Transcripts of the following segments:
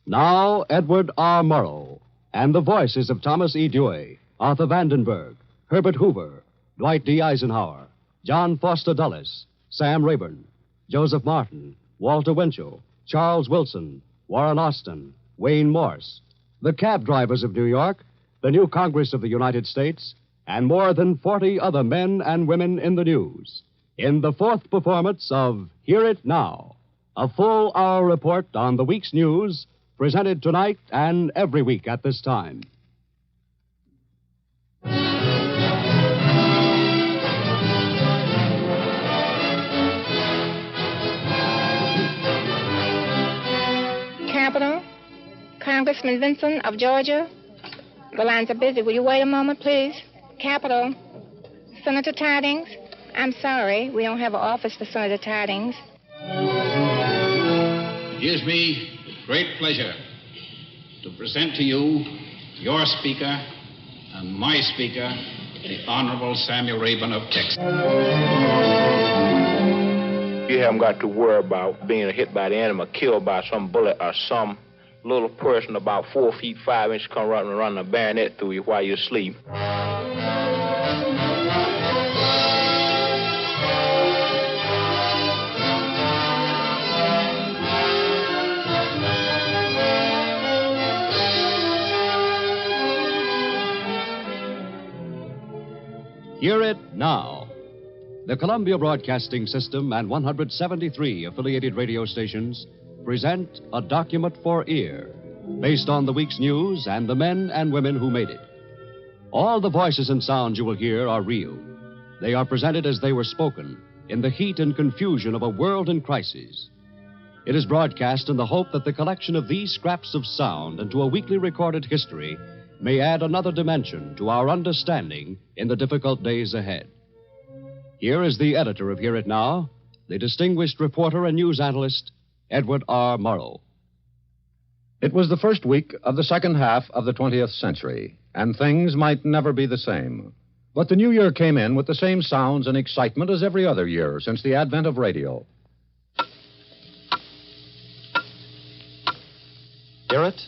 Now, Edward R. Morrow, and the voices of Thomas E. Dewey, Arthur Vandenberg, Herbert Hoover, Dwight D. Eisenhower, John Foster Dulles, Sam Rayburn, Joseph Martin, Walter Winchell, Charles Wilson, Warren Austin, Wayne Morse, the cab drivers of New York, the new Congress of the United States, and more than 40 other men and women in the news, in the fourth performance of Hear It Now, a full hour report on the week's news, presented tonight and every week at this time. Capitol, Congressman Vinson of Georgia. The lines are busy. Will you wait a moment, please? Capitol, Senator Tidings. I'm sorry, we don't have an office for Senator Tidings. It gives me great pleasure to present to you your Speaker and my Speaker, the Honorable Samuel Rayburn of Texas. You haven't got to worry about being hit by the enemy, killed by some bullet or some little person about 4 feet 5 inches come running a bayonet through you while you're asleep. Hear It Now. The Columbia Broadcasting System and 173 affiliated radio stations present A Document for Ear, based on the week's news and the men and women who made it. All the voices and sounds you will hear are real. They are presented as they were spoken, in the heat and confusion of a world in crisis. It is broadcast in the hope that the collection of these scraps of sound into a weekly recorded history may add another dimension to our understanding in the difficult days ahead. Here is the editor of Hear It Now, the distinguished reporter and news analyst, Edward R. Morrow. It was the first week of the second half of the 20th century, and things might never be the same. But the new year came in with the same sounds and excitement as every other year since the advent of radio. Hear it?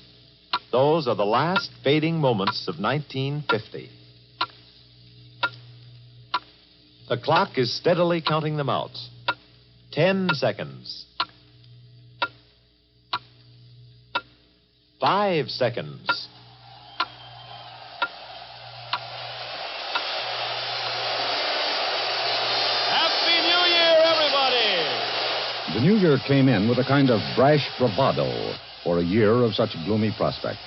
Those are the last fading moments of 1950. The clock is steadily counting them out. 10 seconds. 5 seconds. Happy New Year, everybody! The new year came in with a kind of brash bravado for a year of such gloomy prospect.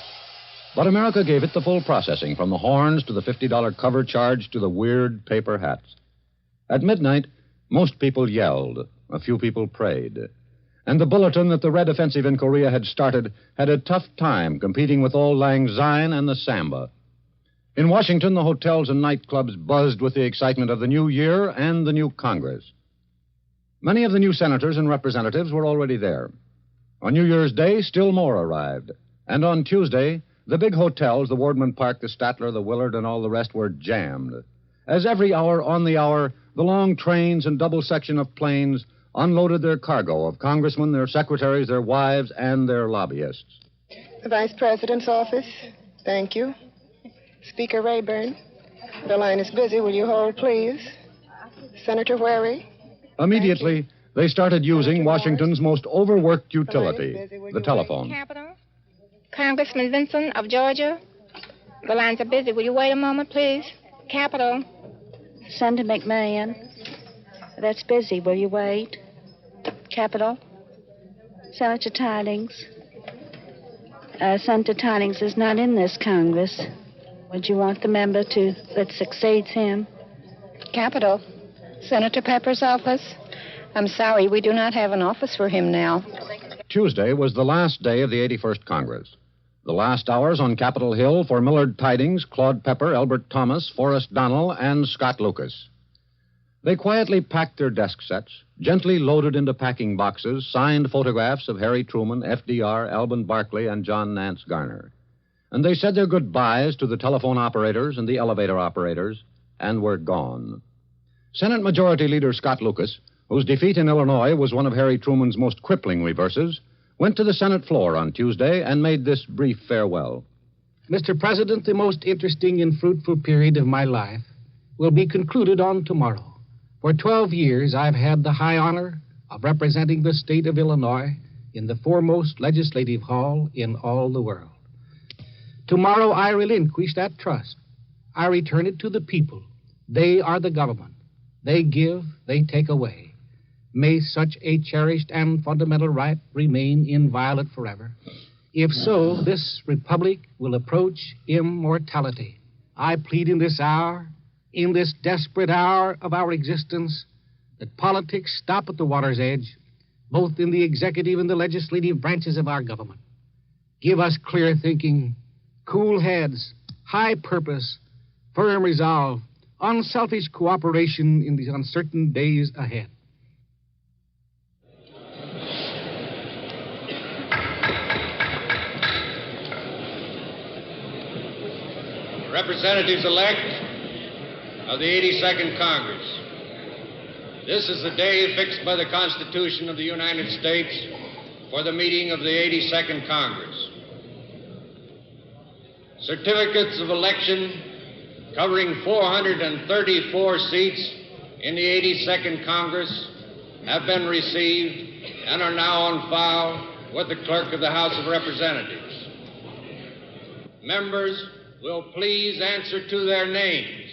But America gave it the full processing, from the horns to the $50 cover charge to the weird paper hats. At midnight, most people yelled, a few people prayed. And the bulletin that the Red Offensive in Korea had started had a tough time competing with Auld Lang Syne and the samba. In Washington, the hotels and nightclubs buzzed with the excitement of the new year and the new Congress. Many of the new senators and representatives were already there. On New Year's Day, still more arrived. And on Tuesday, the big hotels, the Wardman Park, the Statler, the Willard, and all the rest were jammed. As every hour on the hour, the long trains and double section of planes unloaded their cargo of congressmen, their secretaries, their wives, and their lobbyists. The Vice President's office. Thank you. Speaker Rayburn. The line is busy. Will you hold, please? Senator Wherry. Immediately, they started using Washington's most overworked utility, the telephone. Capitol, Congressman Vinson of Georgia. The lines are busy. Will you wait a moment, please? Capitol. Senator McMahon. That's busy. Will you wait? Capitol. Senator Tidings. Senator Tidings is not in this Congress. Would you want the member that succeeds him? Capitol. Senator Pepper's office. I'm sorry, we do not have an office for him now. Tuesday was the last day of the 81st Congress. The last hours on Capitol Hill for Millard Tidings, Claude Pepper, Elbert Thomas, Forrest Donnell, and Scott Lucas. They quietly packed their desk sets, gently loaded into packing boxes signed photographs of Harry Truman, FDR, Alban Barkley, and John Nance Garner. And they said their goodbyes to the telephone operators and the elevator operators, and were gone. Senate Majority Leader Scott Lucas, whose defeat in Illinois was one of Harry Truman's most crippling reverses, went to the Senate floor on Tuesday and made this brief farewell. Mr. President, the most interesting and fruitful period of my life will be concluded on tomorrow. For 12 years, I've had the high honor of representing the state of Illinois in the foremost legislative hall in all the world. Tomorrow, I relinquish that trust. I return it to the people. They are the government. They give, they take away. May such a cherished and fundamental right remain inviolate forever. If so, this republic will approach immortality. I plead in this hour, in this desperate hour of our existence, that politics stop at the water's edge, both in the executive and the legislative branches of our government. Give us clear thinking, cool heads, high purpose, firm resolve, unselfish cooperation in the uncertain days ahead. Representatives-elect of the 82nd Congress. This is the day fixed by the Constitution of the United States for the meeting of the 82nd Congress. Certificates of election covering 434 seats in the 82nd Congress have been received and are now on file with the Clerk of the House of Representatives. Members will please answer to their names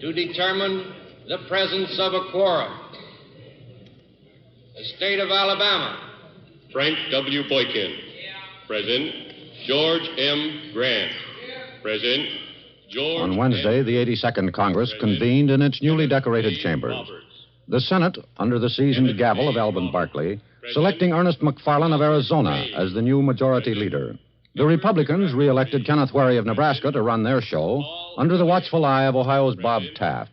to determine the presence of a quorum. The State of Alabama. Frank W. Boykin. Present. George M. Grant. Present. George On Wednesday, the 82nd Congress convened in its newly decorated chambers. The Senate, under the seasoned gavel of Alvin Barkley, selecting Ernest McFarland of Arizona as the new majority leader. The Republicans re-elected Kenneth Wherry of Nebraska to run their show under the watchful eye of Ohio's Bob Taft.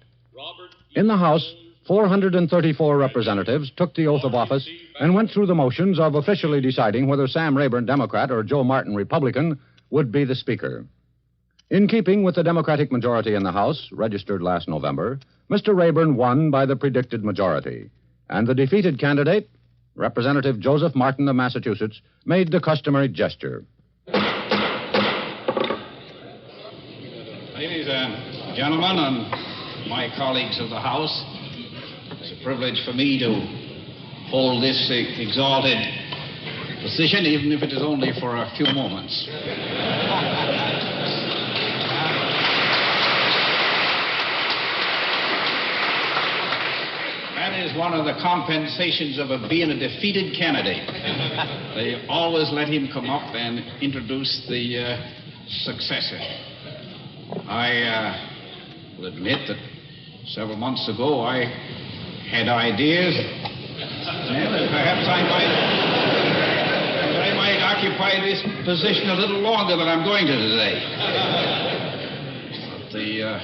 In the House, 434 representatives took the oath of office and went through the motions of officially deciding whether Sam Rayburn, Democrat, or Joe Martin, Republican, would be the Speaker. In keeping with the Democratic majority in the House, registered last November, Mr. Rayburn won by the predicted majority, and the defeated candidate, Representative Joseph Martin of Massachusetts, made the customary gesture. Ladies and gentlemen, and my colleagues of the House, it's a privilege for me to hold this exalted position, even if it is only for a few moments. That is one of the compensations of being a defeated candidate. They always let him come up and introduce the successor. I will admit that several months ago I had ideas, and that perhaps I might occupy this position a little longer than I'm going to today. But the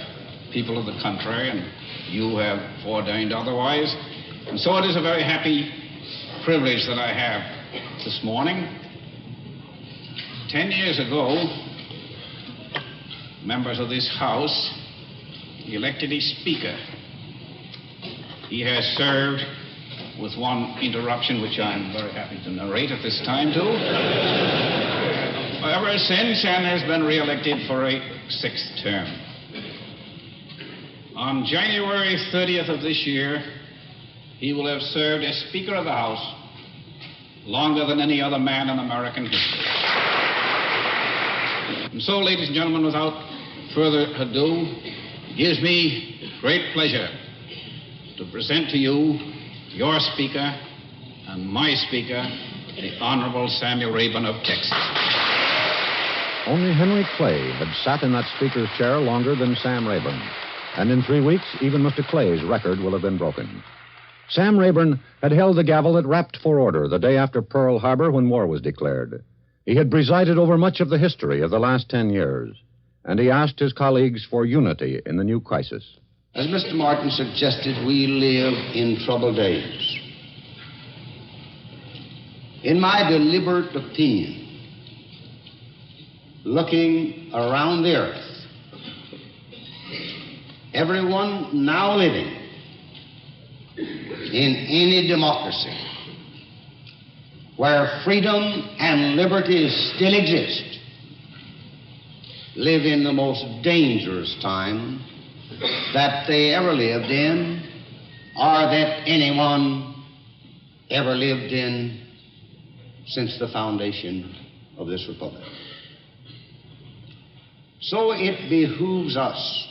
people of the country and you have ordained otherwise, and so it is a very happy privilege that I have this morning. 10 years ago, members of this House elected a Speaker. He has served with one interruption, which I'm very happy to narrate at this time, too, ever since, and has been re-elected for a 6th term. On January 30th of this year, he will have served as Speaker of the House longer than any other man in American history. And so, ladies and gentlemen, without further ado, it gives me great pleasure to present to you your Speaker and my Speaker, the Honorable Samuel Rayburn of Texas. Only Henry Clay had sat in that Speaker's chair longer than Sam Rayburn. And in 3 weeks, even Mr. Clay's record will have been broken. Sam Rayburn had held the gavel that rapped for order the day after Pearl Harbor when war was declared. He had presided over much of the history of the last 10 years, and he asked his colleagues for unity in the new crisis. As Mr. Martin suggested, we live in troubled days. In my deliberate opinion, looking around the earth, everyone now living in any democracy where freedom and liberty still exist, live in the most dangerous time that they ever lived in or that anyone ever lived in since the foundation of this republic. So it behooves us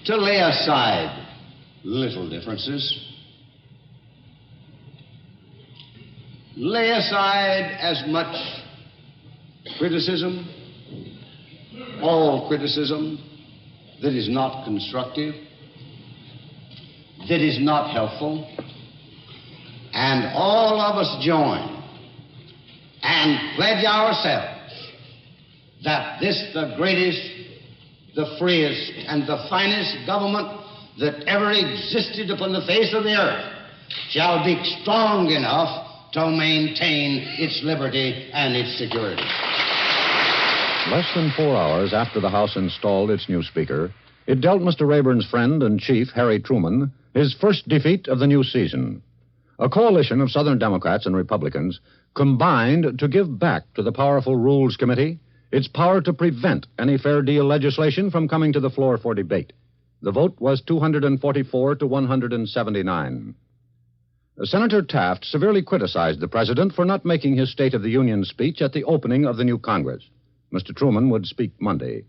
to lay aside little differences, lay aside as much criticism, all criticism that is not constructive, that is not helpful, and all of us join and pledge ourselves that this, the greatest, the freest, and the finest government that ever existed upon the face of the earth shall be strong enough to maintain its liberty and its security. Less than 4 hours after the House installed its new Speaker, it dealt Mr. Rayburn's friend and chief, Harry Truman, his first defeat of the new season. A coalition of Southern Democrats and Republicans combined to give back to the powerful Rules Committee its power to prevent any fair deal legislation from coming to the floor for debate. The vote was 244 to 179. Senator Taft severely criticized the president for not making his State of the Union speech at the opening of the new Congress. Mr. Truman would speak Monday.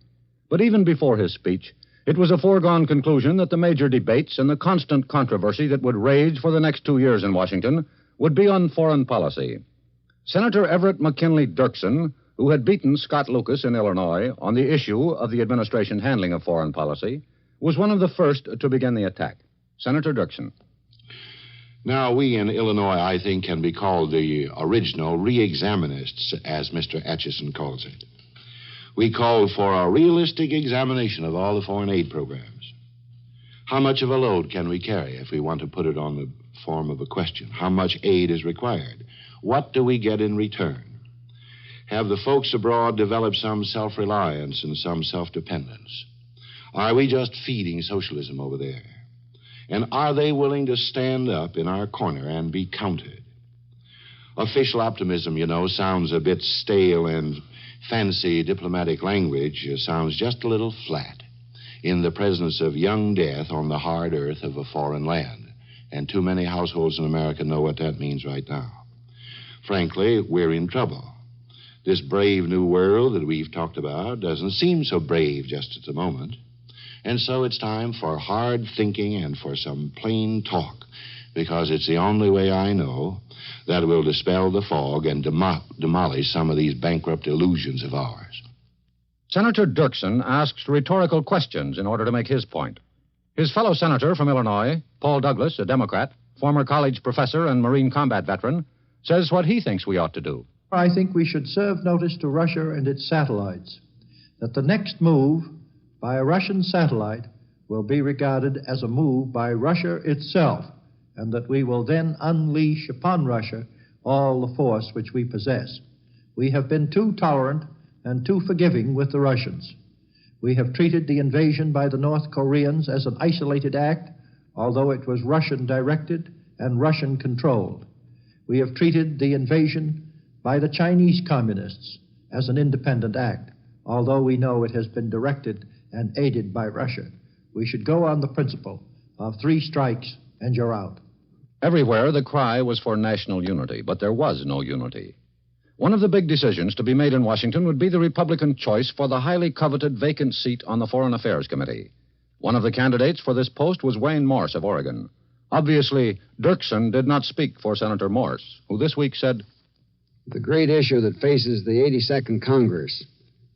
But even before his speech, it was a foregone conclusion that the major debates and the constant controversy that would rage for the next 2 years in Washington would be on foreign policy. Senator Everett McKinley Dirksen, who had beaten Scott Lucas in Illinois on the issue of the administration's handling of foreign policy, was one of the first to begin the attack. Senator Dirksen. Now, we in Illinois, I think, can be called the original re-examinists, as Mr. Atchison calls it. We called for a realistic examination of all the foreign aid programs. How much of a load can we carry, if we want to put it on the form of a question? How much aid is required? What do we get in return? Have the folks abroad developed some self-reliance and some self-dependence? Are we just feeding socialism over there? And are they willing to stand up in our corner and be counted? Official optimism, you know, sounds a bit stale, and fancy diplomatic language sounds just a little flat in the presence of young death on the hard earth of a foreign land. And too many households in America know what that means right now. Frankly, we're in trouble. This brave new world that we've talked about doesn't seem so brave just at the moment. And so it's time for hard thinking and for some plain talk, because it's the only way I know that will dispel the fog and demolish some of these bankrupt illusions of ours. Senator Dirksen asks rhetorical questions in order to make his point. His fellow senator from Illinois, Paul Douglas, a Democrat, former college professor and Marine combat veteran, says what he thinks we ought to do. I think we should serve notice to Russia and its satellites that the next move by a Russian satellite will be regarded as a move by Russia itself, and that we will then unleash upon Russia all the force which we possess. We have been too tolerant and too forgiving with the Russians. We have treated the invasion by the North Koreans as an isolated act, although it was Russian-directed and Russian-controlled. We have treated the invasion by the Chinese communists as an independent act, although we know it has been directed and aided by Russia. We should go on the principle of 3 strikes and you're out. Everywhere the cry was for national unity, but there was no unity. One of the big decisions to be made in Washington would be the Republican choice for the highly coveted vacant seat on the Foreign Affairs Committee. One of the candidates for this post was Wayne Morse of Oregon. Obviously, Dirksen did not speak for Senator Morse, who this week said, "The great issue that faces the 82nd Congress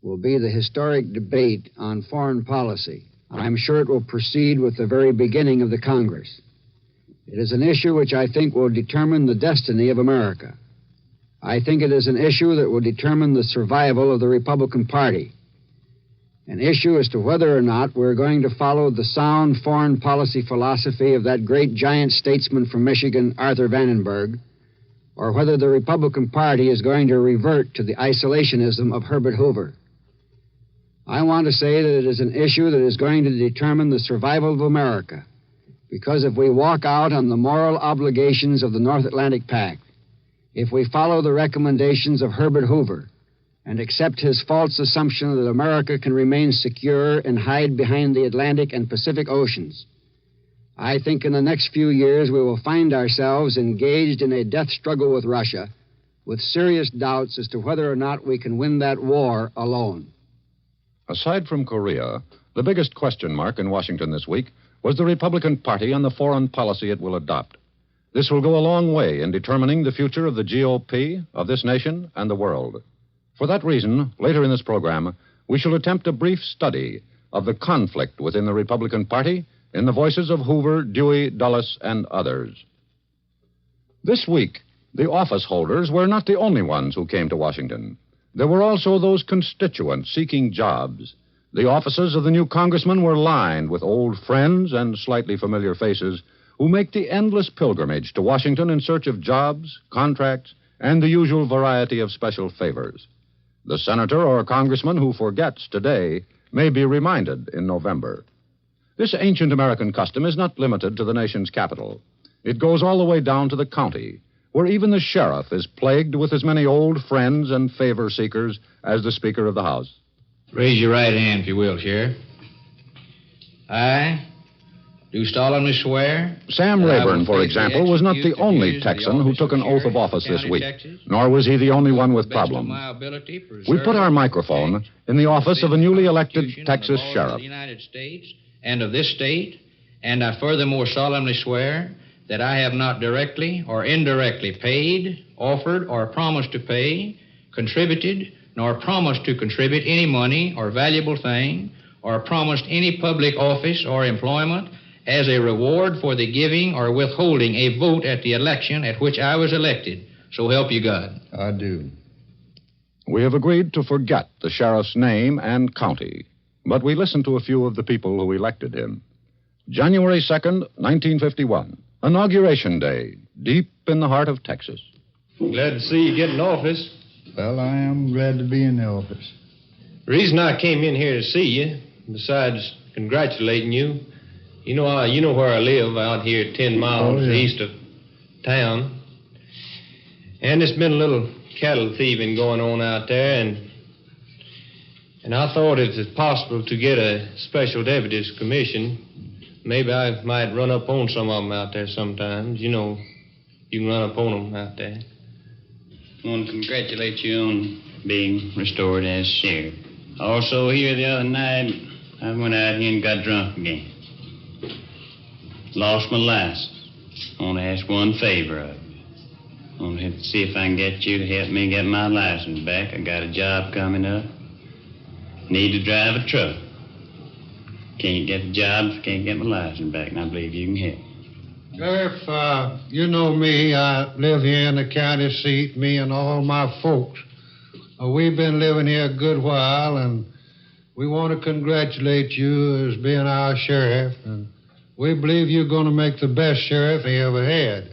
will be the historic debate on foreign policy. I'm sure it will proceed with the very beginning of the Congress. It is an issue which I think will determine the destiny of America. I think it is an issue that will determine the survival of the Republican Party. An issue as to whether or not we're going to follow the sound foreign policy philosophy of that great giant statesman from Michigan, Arthur Vandenberg, or whether the Republican Party is going to revert to the isolationism of Herbert Hoover. I want to say that it is an issue that is going to determine the survival of America, because if we walk out on the moral obligations of the North Atlantic Pact, if we follow the recommendations of Herbert Hoover and accept his false assumption that America can remain secure and hide behind the Atlantic and Pacific Oceans. I think in the next few years we will find ourselves engaged in a death struggle with Russia, with serious doubts as to whether or not we can win that war alone. Aside from Korea, the biggest question mark in Washington this week was the Republican Party and the foreign policy it will adopt. This will go a long way in determining the future of the GOP, of this nation, and the world. For that reason, later in this program, we shall attempt a brief study of the conflict within the Republican Party in the voices of Hoover, Dewey, Dulles, and others. This week, the office holders were not the only ones who came to Washington. There were also those constituents seeking jobs. The offices of the new congressmen were lined with old friends and slightly familiar faces who make the endless pilgrimage to Washington in search of jobs, contracts, and the usual variety of special favors. The senator or congressman who forgets today may be reminded in November. This ancient American custom is not limited to the nation's capital. It goes all the way down to the county, where even the sheriff is plagued with as many old friends and favor seekers as the Speaker of the House. Raise your right hand, if you will, Sheriff. I do solemnly swear. Sam Rayburn, for example, was not the only Texan who took an oath of office this week, nor was he the only one with problems. We put our microphone in the office of a newly elected Texas sheriff. Of the United States and of this state, and I furthermore solemnly swear that I have not directly or indirectly paid, offered, or promised to pay, contributed, nor promised to contribute any money or valuable thing, or promised any public office or employment as a reward for the giving or withholding a vote at the election at which I was elected. So help you God. I do. We have agreed to forget the sheriff's name and county, but we listened to a few of the people who elected him. January 2nd, 1951, Inauguration Day, deep in the heart of Texas. Glad to see you get in office. Well, I am glad to be in the office. The reason I came in here to see you, besides congratulating you, you know where I live, out here 10 miles east of town. And there's been a little cattle thieving going on out there, and I thought if it's possible to get a special deputy's commission, maybe I might run up on some of them out there sometimes. You know, you can run up on them out there. I want to congratulate you on being restored as sheriff. Also, here the other night, I went out here and got drunk again. Lost my license. I want to ask one favor of you. I want to see if I can get you to help me get my license back. I got a job coming up. Need to drive a truck. Can't get the job, can't get my license back, and I believe you can help. Sheriff, you know me. I live here in the county seat, me and all my folks. We've been living here a good while, and we want to congratulate you as being our sheriff, and we believe you're going to make the best sheriff he ever had.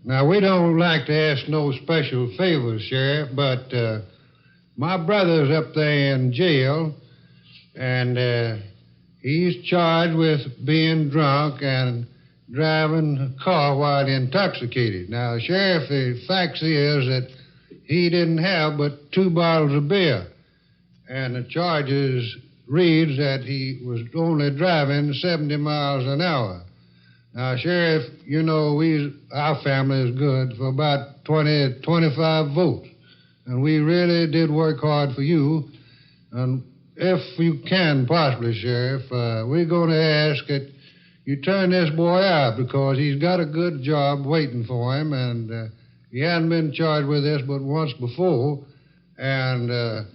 Now, we don't like to ask no special favors, Sheriff, but my brother's up there in jail, and he's charged with being drunk and driving a car while intoxicated. Now, Sheriff, the fact is that he didn't have but 2 bottles of beer, and the charges reads that he was only driving 70 miles an hour. Now, Sheriff, you know our family is good for about 20, 25 votes, and we really did work hard for you. And if you can possibly, Sheriff, we're going to ask that you turn this boy out because he's got a good job waiting for him, and he hadn't been charged with this but once before. And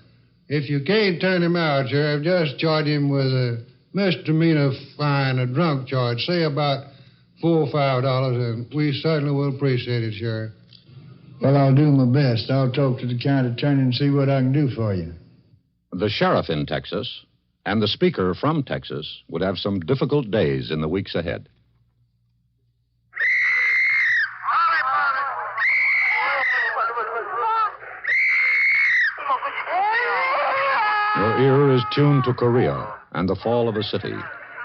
if you can't turn him out, Sheriff, just charge him with a misdemeanor fine, a drunk charge, say about $4 or $5, and we certainly will appreciate it, Sheriff. Well, I'll do my best. I'll talk to the county attorney and see what I can do for you. The sheriff in Texas and the speaker from Texas would have some difficult days in the weeks ahead. Your ear is tuned to Korea and the fall of a city,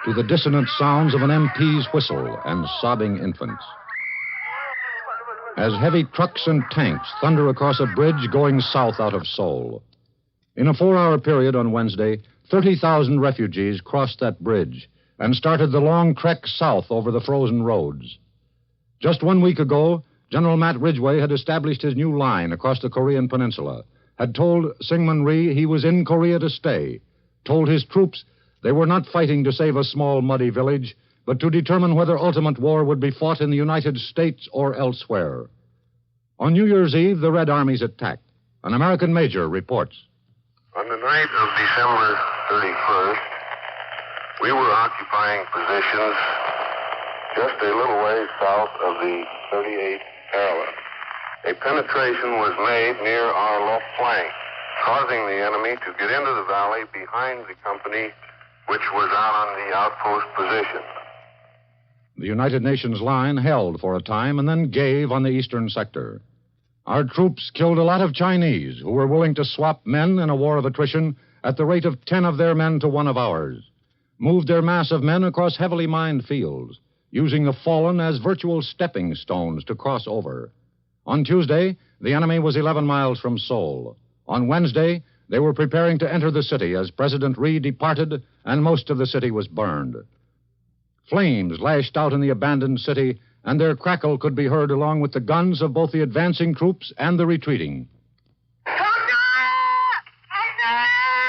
to the dissonant sounds of an MP's whistle and sobbing infants. as heavy trucks and tanks thunder across a bridge going south out of Seoul. In a 4-hour period on Wednesday, 30,000 refugees crossed that bridge and started the long trek south over the frozen roads. Just 1 week ago, General Matt Ridgway had established his new line across the Korean peninsula, had told Syngman Rhee he was in Korea to stay, told his troops they were not fighting to save a small, muddy village, but to determine whether ultimate war would be fought in the United States or elsewhere. On New Year's Eve, the Red Armies attacked. An American major reports. On the night of December 31st, we were occupying positions just a little ways south of the 38th parallel. A penetration was made near our left flank, causing the enemy to get into the valley behind the company, which was out on the outpost position. The United Nations line held for a time and then gave on the eastern sector. Our troops killed a lot of Chinese who were willing to swap men in a war of attrition at the rate of 10 of their men to 1 of ours, moved their mass of men across heavily mined fields, using the fallen as virtual stepping stones to cross over. On Tuesday, the enemy was 11 miles from Seoul. On Wednesday, they were preparing to enter the city as President Rhee departed and most of the city was burned. Flames lashed out in the abandoned city, and their crackle could be heard along with the guns of both the advancing troops and the retreating.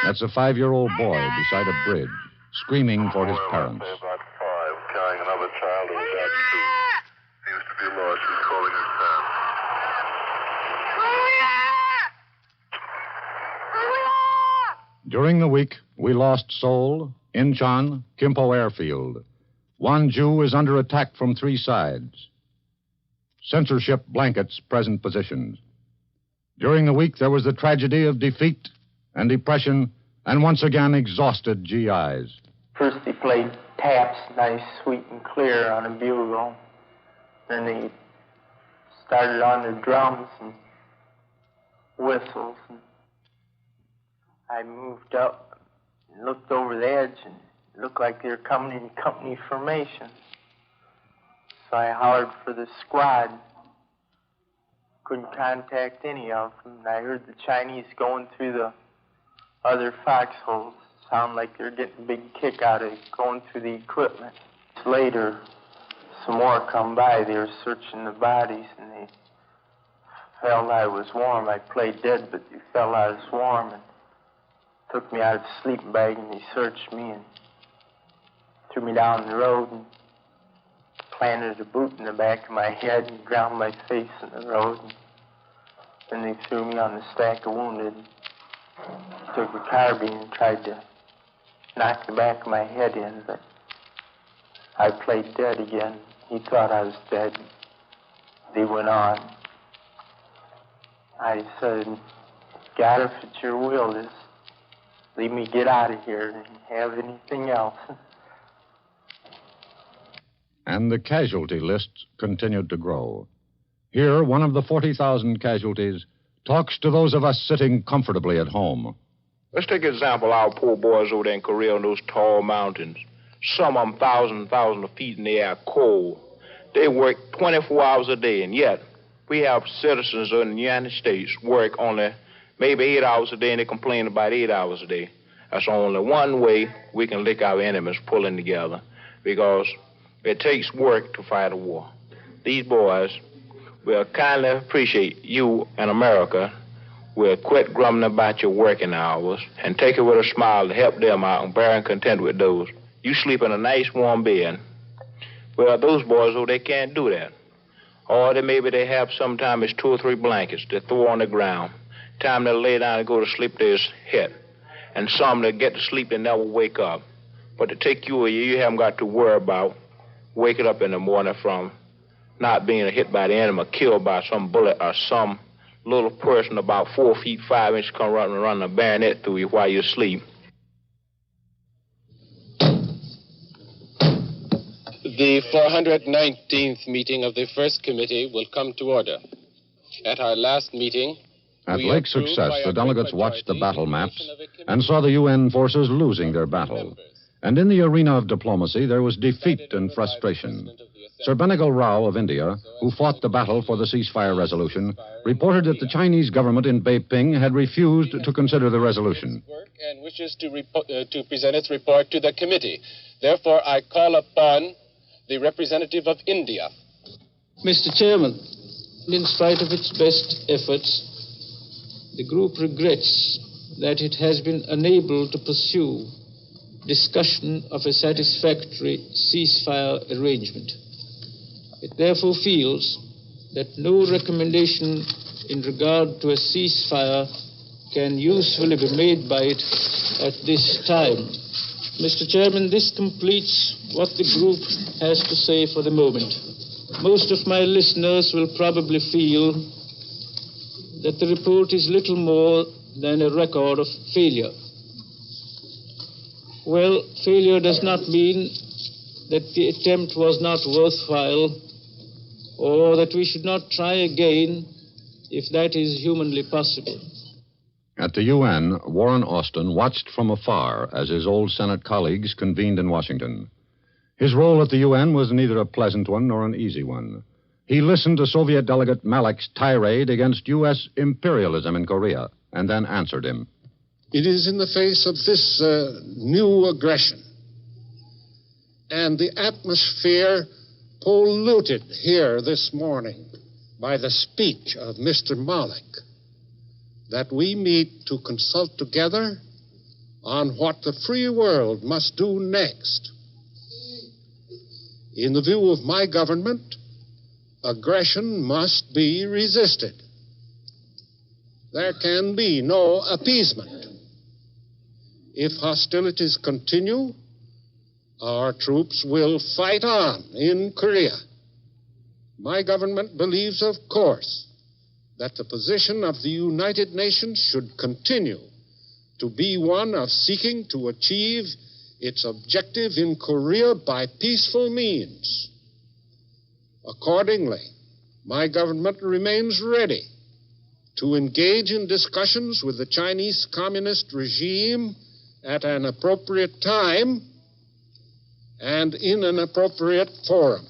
That's a 5-year-old boy beside a bridge, screaming for his parents. About 5, carrying another child who was at 2. Seems to be lost. She's calling her son. During the week, we lost Seoul, Incheon, Kimpo Airfield. Wonju is under attack from 3 sides. Censorship blankets present positions. During the week, there was the tragedy of defeat and depression and once again exhausted GIs. First they played taps, nice, sweet and clear on a bugle. Then they started on their drums and whistles. And I moved up and looked over the edge, and it looked like they were coming in company formation. So I hollered for the squad. Couldn't contact any of them. And I heard the Chinese going through the other foxholes. Sound like they're getting a big kick out of it, going through the equipment. Later, some more come by. They were searching the bodies, and they felt I was warm. I played dead, but they felt I was warm, and took me out of the sleeping bag, and they searched me and threw me down the road and planted a boot in the back of my head and ground my face in the road. And then they threw me on the stack of wounded. Took a carbine and tried to knock the back of my head in, but I played dead again. He thought I was dead. They went on. I said, God, if it's your will, just leave me get out of here and have anything else. And the casualty list continued to grow. Here, one of the 40,000 casualties talks to those of us sitting comfortably at home. Let's take an example of our poor boys over there in Korea on those tall mountains. Some of them thousands of feet in the air, cold. They work 24 hours a day, and yet we have citizens in the United States work only maybe 8 hours a day, and they complain about 8 hours a day. That's only one way we can lick our enemies pulling together, because it takes work to fight a war. These boys will kindly appreciate you and America will quit grumbling about your working hours and take it with a smile to help them out and bearing content with those. You sleep in a nice warm bed. Well, those boys, oh, they can't do that. Or maybe they have sometimes 2 or 3 blankets to throw on the ground. Time they lay down and go to sleep, there's hit. And some that get to sleep, they never wake up. But to take you a year, you haven't got to worry about waking up in the morning from not being hit by the enemy, killed by some bullet or some little person about 4 feet 5 inches come running a bayonet through you while you sleep. The 419th meeting of the First Committee will come to order. At our last meeting, at Lake Success, the delegates watched the battle maps and saw the UN forces losing their battle. And in the arena of diplomacy, there was defeat and frustration. Sir Benegal Rao of India, who fought the battle for the ceasefire resolution, reported that the Chinese government in Beiping had refused to consider the resolution. And wishes to present its report to the committee. Therefore, I call upon the representative of India. Mr. Chairman, in spite of its best efforts, the group regrets that it has been unable to pursue discussion of a satisfactory ceasefire arrangement. It therefore feels that no recommendation in regard to a ceasefire can usefully be made by it at this time. Mr. Chairman, this completes what the group has to say for the moment. Most of my listeners will probably feel that the report is little more than a record of failure. Well, failure does not mean that the attempt was not worthwhile or that we should not try again if that is humanly possible. At the UN, Warren Austin watched from afar as his old Senate colleagues convened in Washington. His role at the UN was neither a pleasant one nor an easy one. He listened to Soviet delegate Malik's tirade against U.S. imperialism in Korea and then answered him. It is in the face of this new aggression and the atmosphere polluted here this morning by the speech of Mr. Malik that we meet to consult together on what the free world must do next. In the view of my government, aggression must be resisted. There can be no appeasement. If hostilities continue, our troops will fight on in Korea. My government believes, of course, that the position of the United Nations should continue to be one of seeking to achieve its objective in Korea by peaceful means. Accordingly, my government remains ready to engage in discussions with the Chinese Communist regime at an appropriate time and in an appropriate forum.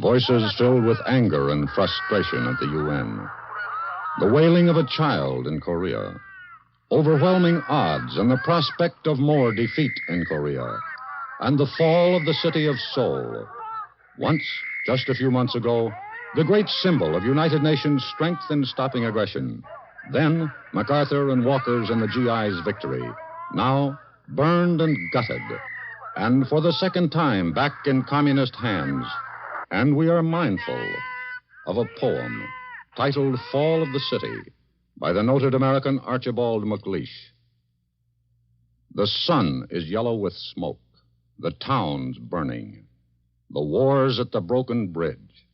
Voices filled with anger and frustration at the UN. The wailing of a child in Korea. Overwhelming odds and the prospect of more defeat in Korea. And the fall of the city of Seoul. Once, just a few months ago, the great symbol of United Nations strength in stopping aggression. Then, MacArthur and Walker's and the GI's victory. Now, burned and gutted. And for the second time, back in communist hands. And we are mindful of a poem titled Fall of the City by the noted American Archibald MacLeish. The sun is yellow with smoke. The town's burning. The war's at the broken bridge.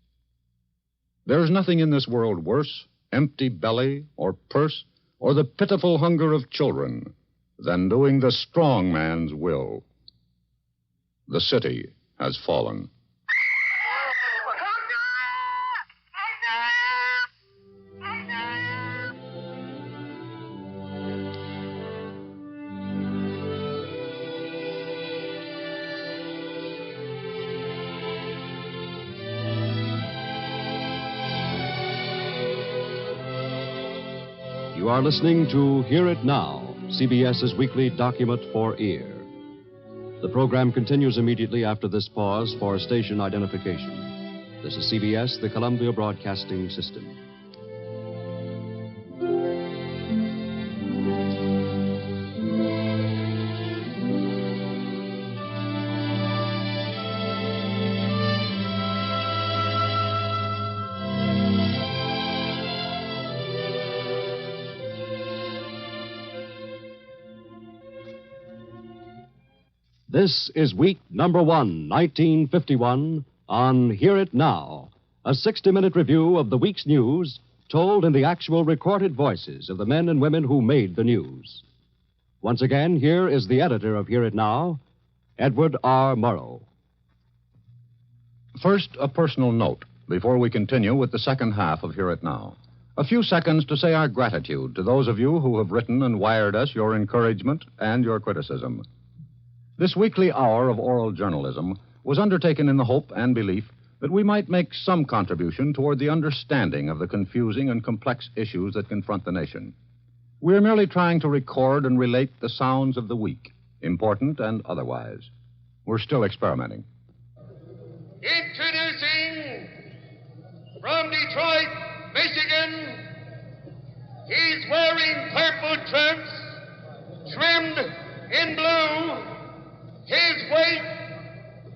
There's nothing in this world worse, empty belly or purse, or the pitiful hunger of children, than doing the strong man's will. The city has fallen. You are listening to Hear It Now, CBS's weekly document for ear. The program continues immediately after this pause for station identification. This is CBS, the Columbia Broadcasting System. This is week number 1, 1951, on Hear It Now, a 60-minute review of the week's news told in the actual recorded voices of the men and women who made the news. Once again, here is the editor of Hear It Now, Edward R. Morrow. First, a personal note. before we continue with the second half of Hear It Now. A few seconds to say our gratitude to those of you who have written and wired us your encouragement and your criticism. This weekly hour of oral journalism was undertaken in the hope and belief that we might make some contribution toward the understanding of the confusing and complex issues that confront the nation. We're merely trying to record and relate the sounds of the week, important and otherwise. We're still experimenting. Introducing from Detroit, Michigan, he's wearing purple trunks trimmed in blue. His weight,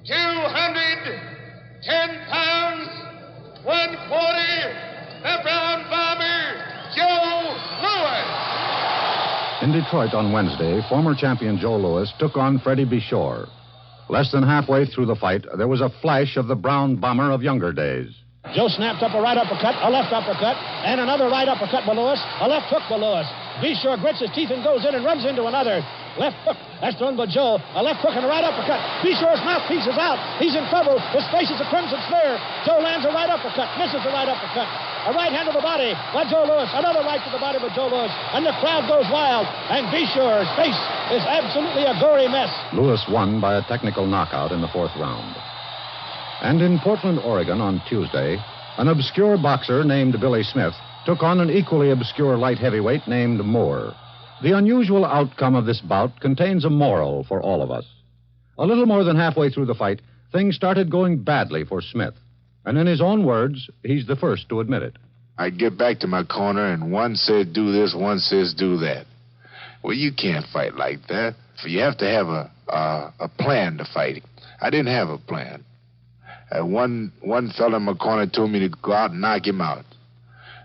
210 pounds, 1/4, the Brown Bomber, Joe Louis. In Detroit on Wednesday, former champion Joe Louis took on Freddie Bishore. Less than halfway through the fight, there was a flash of the Brown Bomber of younger days. Joe snaps up a right uppercut, a left uppercut, and another right uppercut by Louis, a left hook by Louis. Bishore grits his teeth and goes in and runs into another left hook. That's thrown by Joe. A left hook and a right uppercut. Bishore's mouthpiece is out. He's in trouble. His face is a crimson smear. Joe lands a right uppercut, misses a right uppercut. A right hand to the body by Joe Louis. Another right to the body by Joe Louis. And the crowd goes wild. And Bishore's face is absolutely a gory mess. Louis won by a technical knockout in the fourth round. And in Portland, Oregon on Tuesday, an obscure boxer named Billy Smith took on an equally obscure light heavyweight named Moore. The unusual outcome of this bout contains a moral for all of us. A little more than halfway through the fight, things started going badly for Smith. And in his own words, he's the first to admit it. I get back to my corner, and one said do this, one says do that. Well, you can't fight like that. You have to have a plan to fight. I didn't have a plan. One fella in my corner told me to go out and knock him out.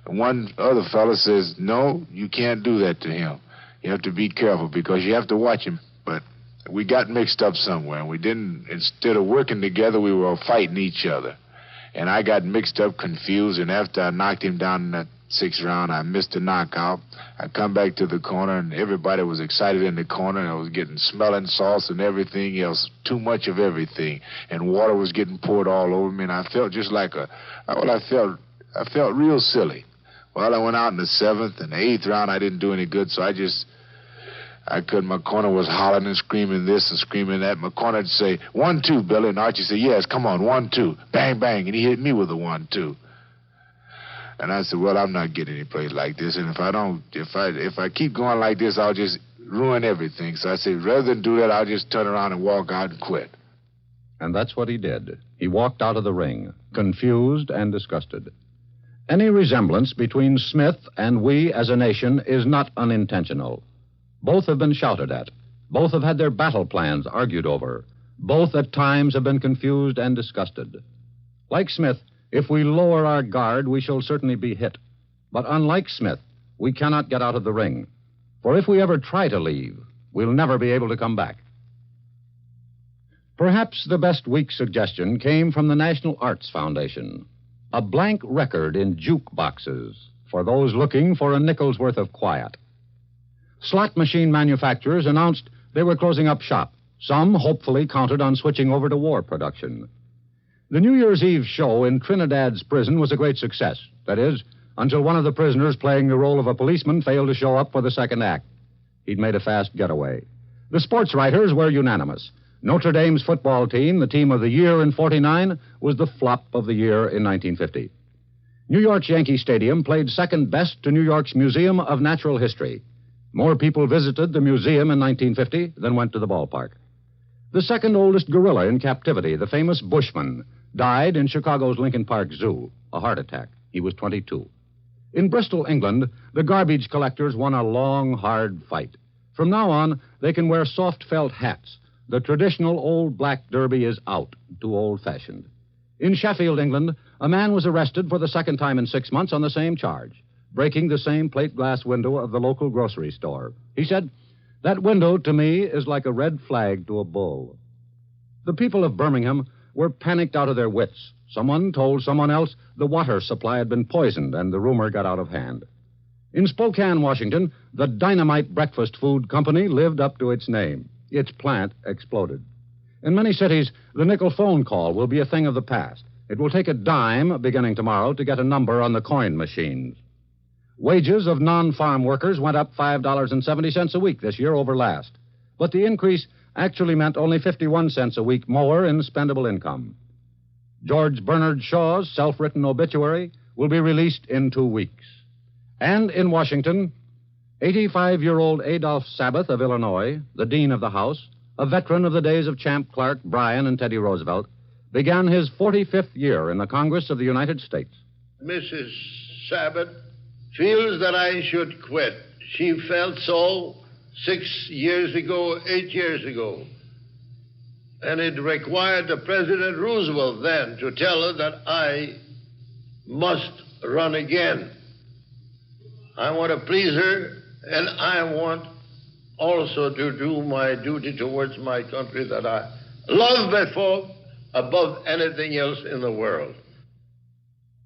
And one other fella says, no, you can't do that to him. You have to be careful because you have to watch him. But we got mixed up somewhere, and we didn't, instead of working together, we were fighting each other. And I got mixed up, confused, and after I knocked him down in that sixth round, I missed a knockout. I come back to the corner, and everybody was excited in the corner, and I was getting smelling salts and everything else, too much of everything. And water was getting poured all over me, and I felt just like I felt real silly. Well, I went out in the seventh and the eighth round. I didn't do any good, so I couldn't. My corner was hollering and screaming this and screaming that. My corner would say, 1-2, Billy. And Archie said, yes, come on, 1-2. Bang, bang. And he hit me with a 1-2. And I said, well, I'm not getting any place like this. And if I keep going like this, I'll just ruin everything. So I said, rather than do that, I'll just turn around and walk out and quit. And that's what he did. He walked out of the ring, confused and disgusted. Any resemblance between Smith and we as a nation is not unintentional. Both have been shouted at. Both have had their battle plans argued over. Both at times have been confused and disgusted. Like Smith, if we lower our guard, we shall certainly be hit. But unlike Smith, we cannot get out of the ring. For if we ever try to leave, we'll never be able to come back. Perhaps the best weak suggestion came from the National Arts Foundation. A blank record in jukeboxes for those looking for a nickel's worth of quiet. Slot machine manufacturers announced they were closing up shop. Some hopefully counted on switching over to war production. The New Year's Eve show in Trinidad's prison was a great success. That is, until one of the prisoners playing the role of a policeman failed to show up for the second act. He'd made a fast getaway. The sports writers were unanimous. Notre Dame's football team, the team of the year in '49, was the flop of the year in 1950. New York's Yankee Stadium played second best to New York's Museum of Natural History. More people visited the museum in 1950 than went to the ballpark. The second oldest gorilla in captivity, the famous Bushman, died in Chicago's Lincoln Park Zoo, a heart attack. He was 22. In Bristol, England, the garbage collectors won a long, hard fight. From now on, they can wear soft felt hats. The traditional old black derby is out, too old-fashioned. In Sheffield, England, a man was arrested for the second time in 6 months on the same charge, breaking the same plate glass window of the local grocery store. He said, "That window, to me, is like a red flag to a bull." The people of Birmingham were panicked out of their wits. Someone told someone else the water supply had been poisoned, and the rumor got out of hand. In Spokane, Washington, the Dynamite Breakfast Food Company lived up to its name. Its plant exploded. In many cities, the nickel phone call will be a thing of the past. It will take a dime, beginning tomorrow, to get a number on the coin machines. Wages of non-farm workers went up $5.70 a week this year over last. But the increase actually meant only 51 cents a week more in spendable income. George Bernard Shaw's self-written obituary will be released in 2 weeks. And in Washington, 85-year-old Adolph Sabath of Illinois, the dean of the House, a veteran of the days of Champ Clark, Bryan, and Teddy Roosevelt, began his 45th year in the Congress of the United States. Mrs. Sabath feels that I should quit. She felt so 6 years ago, 8 years ago. And it required the President Roosevelt then to tell her that I must run again. I want to please her, and I want also to do my duty towards my country that I love above anything else in the world.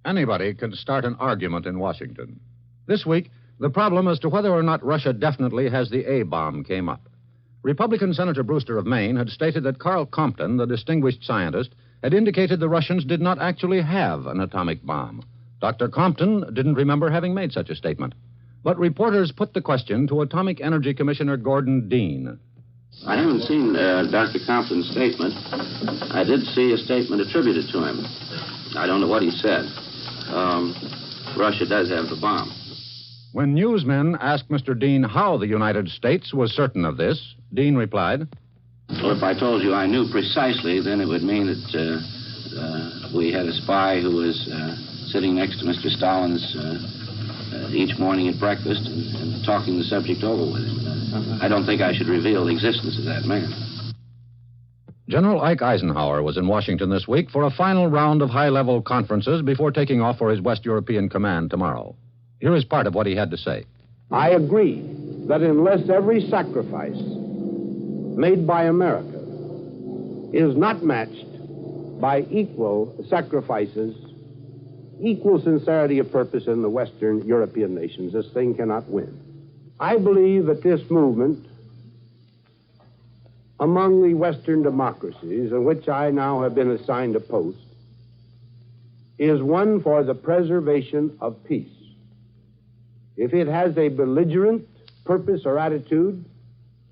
Anybody can start an argument in Washington. This week, the problem as to whether or not Russia definitely has the A-bomb came up. Republican Senator Brewster of Maine had stated that Carl Compton, the distinguished scientist, had indicated the Russians did not actually have an atomic bomb. Dr. Compton didn't remember having made such a statement. But reporters put the question to Atomic Energy Commissioner Gordon Dean. I haven't seen Dr. Compton's statement. I did see a statement attributed to him. I don't know what he said. Russia does have the bomb. When newsmen asked Mr. Dean how the United States was certain of this, Dean replied, Well, if I told you I knew precisely, then it would mean that we had a spy who was sitting next to Mr. Stalin's each morning at breakfast and talking the subject over with him. I don't think I should reveal the existence of that man. General Ike Eisenhower was in Washington this week for a final round of high-level conferences before taking off for his West European command tomorrow. Here is part of what he had to say. I agree that unless every sacrifice made by America is not matched by equal sacrifices, equal sincerity of purpose in the Western European nations, this thing cannot win. I believe that this movement among the Western democracies, in which I now have been assigned a post, is one for the preservation of peace. If it has a belligerent purpose or attitude,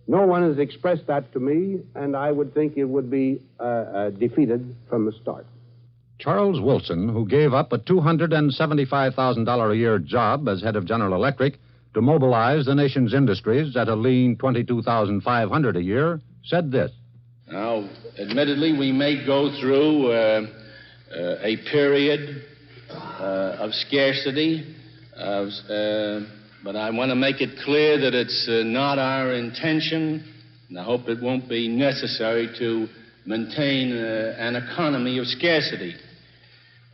no one has expressed that to me, and I would think it would be defeated from the start. Charles Wilson, who gave up a $275,000 a year job as head of General Electric to mobilize the nation's industries at a lean $22,500 a year, said this. Now, admittedly, we may go through a period of scarcity, but I want to make it clear that it's not our intention, and I hope it won't be necessary to maintain an economy of scarcity.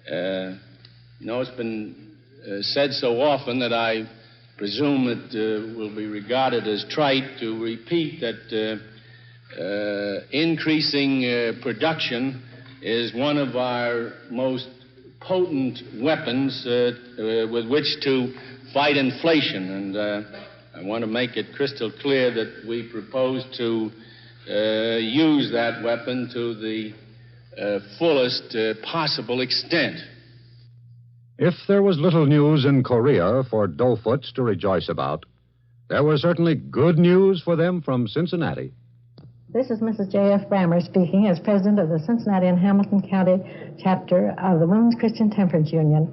It's been said so often that I presume it will be regarded as trite to repeat that increasing production is one of our most potent weapons with which to fight inflation. And I want to make it crystal clear that we propose to use that weapon to the fullest possible extent. If there was little news in Korea for Doughfoots to rejoice about, there was certainly good news for them from Cincinnati. This is Mrs. J.F. Brammer speaking as president of the Cincinnati and Hamilton County chapter of the Women's Christian Temperance Union.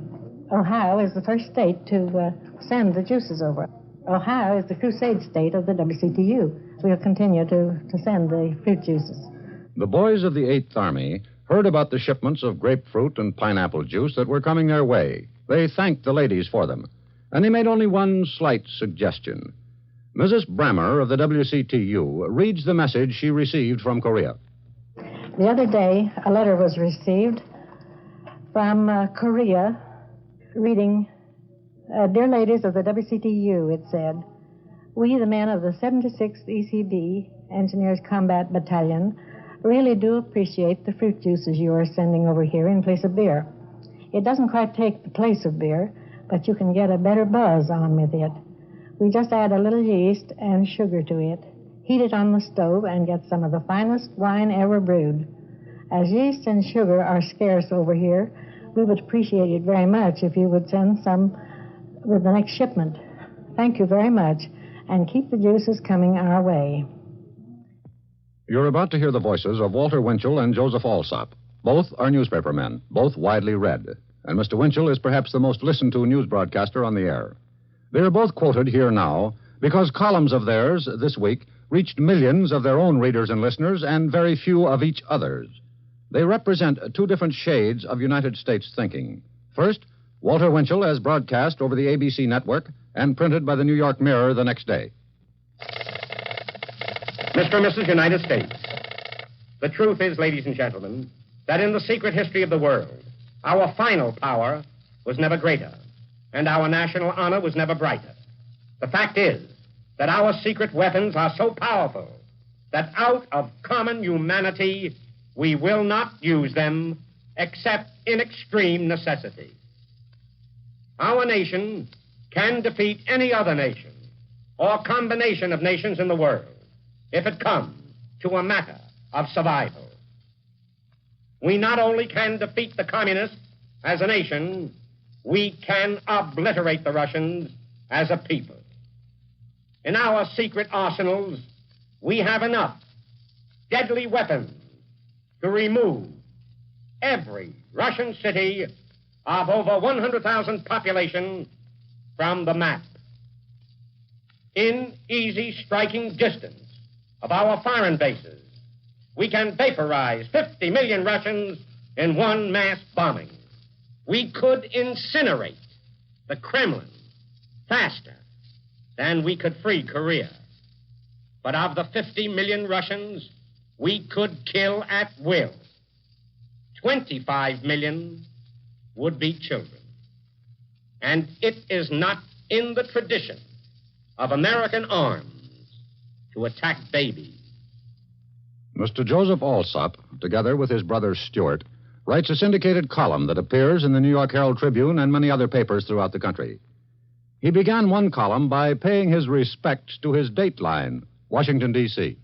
Ohio is the first state to send the juices over. Ohio is the crusade state of the WCTU. We'll continue to send the fruit juices. The boys of the 8th Army heard about the shipments of grapefruit and pineapple juice that were coming their way. They thanked the ladies for them, and they made only one slight suggestion. Mrs. Brammer of the WCTU reads the message she received from Korea. The other day, a letter was received from Korea reading, Dear ladies of the WCTU, it said, we, the men of the 76th ECB Engineers Combat Battalion, really do appreciate the fruit juices you are sending over here in place of beer. It doesn't quite take the place of beer, but you can get a better buzz on with it. We just add a little yeast and sugar to it, heat it on the stove, and get some of the finest wine ever brewed. As yeast and sugar are scarce over here, we would appreciate it very much if you would send some with the next shipment. Thank you very much, and keep the juices coming our way. You're about to hear the voices of Walter Winchell and Joseph Alsop. Both are newspaper men, both widely read, and Mr. Winchell is perhaps the most listened to news broadcaster on the air. They are both quoted here now because columns of theirs this week reached millions of their own readers and listeners and very few of each other's. They represent two different shades of United States thinking. First, Walter Winchell as broadcast over the ABC network and printed by the New York Mirror the next day. Mr. and Mrs. United States, the truth is, ladies and gentlemen, that in the secret history of the world, our final power was never greater, and our national honor was never brighter. The fact is that our secret weapons are so powerful that out of common humanity, we will not use them except in extreme necessity. Our nation can defeat any other nation or combination of nations in the world if it comes to a matter of survival. We not only can defeat the communists as a nation, we can obliterate the Russians as a people. In our secret arsenals, we have enough deadly weapons to remove every Russian city of over 100,000 population from the map. In easy striking distance of our foreign bases, we can vaporize 50 million Russians in one mass bombing. We could incinerate the Kremlin faster than we could free Korea. But of the 50 million Russians we could kill at will, 25 million would be children. And it is not in the tradition of American arms to attack babies. Mr. Joseph Alsop, together with his brother Stuart, writes a syndicated column that appears in the New York Herald Tribune and many other papers throughout the country. He began one column by paying his respects to his dateline, Washington, D.C.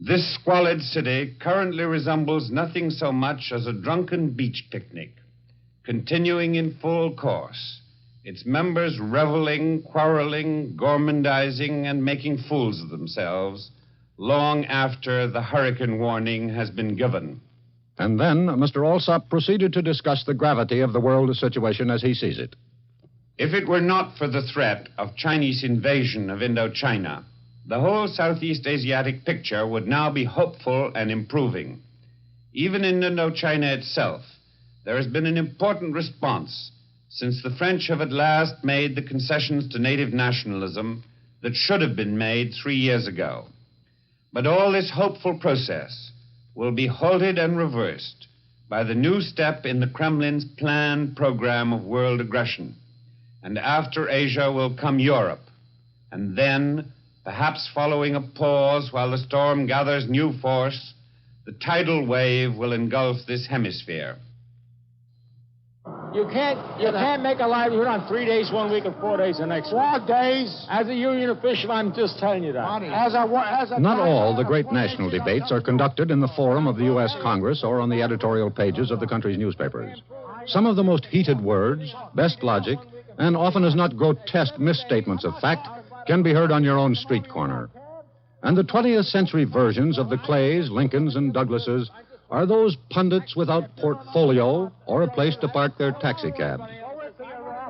This squalid city currently resembles nothing so much as a drunken beach picnic, continuing in full course, its members reveling, quarreling, gormandizing, and making fools of themselves long after the hurricane warning has been given. And then Mr. Alsop proceeded to discuss the gravity of the world situation as he sees it. If it were not for the threat of Chinese invasion of Indochina, the whole Southeast Asiatic picture would now be hopeful and improving. Even in Indochina itself, there has been an important response since the French have at last made the concessions to native nationalism that should have been made 3 years ago. But all this hopeful process will be halted and reversed by the new step in the Kremlin's planned program of world aggression. And after Asia will come Europe, and then, perhaps following a pause while the storm gathers new force, the tidal wave will engulf this hemisphere. You can't make a livelihood on 3 days 1 week and 4 days the next. 4 days? As a union official, I'm just telling you that. Not all the great national debates are conducted in the forum of the U.S. Congress or on the editorial pages of the country's newspapers. Some of the most heated words, best logic, and often as not grotesque misstatements of fact can be heard on your own street corner. And the 20th century versions of the Clays, Lincolns, and Douglases are those pundits without portfolio or a place to park their taxicab.